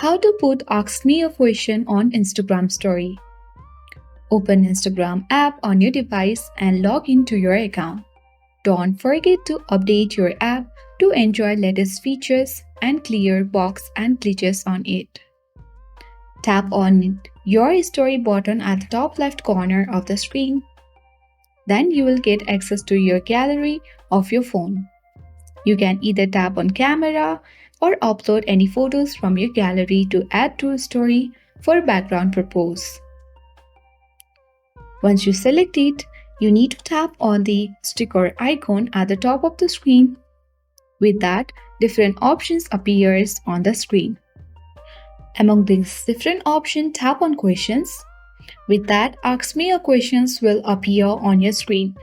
How to put Ask Me a Question on Instagram Story. Open Instagram app on your device and log into your account. Don't forget to update your app to enjoy latest features and clear bugs and glitches on it. Tap on your story button at the top left corner of the screen. Then you will get access to your gallery of your phone. You can either tap on camera or upload any photos from your gallery to add to a story for background purpose. Once you select it, you need to tap on the sticker icon at the top of the screen. With that, different options appears on the screen. Among these different options, tap on questions. With that, Ask Me a Questions will appear on your screen.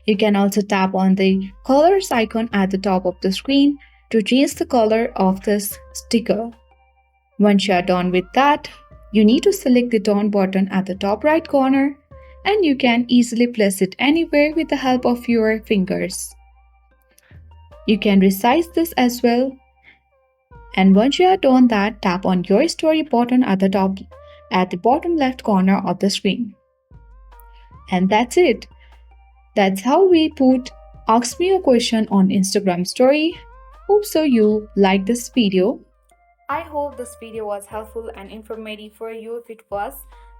You can also tap on the colors icon at the top of the screen to change the color of this sticker. Once you are done with that, you need to select the Done button at the top right corner, and you can easily place it anywhere with the help of your fingers. You can resize this as well. And once you are done that, tap on your story button at the bottom left corner of the screen. And that's it. That's how we put Ask Me a Question on Instagram Story. Hope so you like this video. I hope this video was helpful and informative for you. If it was,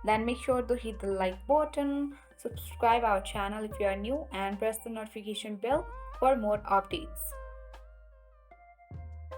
then make sure to hit the like button, subscribe our channel if you are new, and press the notification bell for more updates.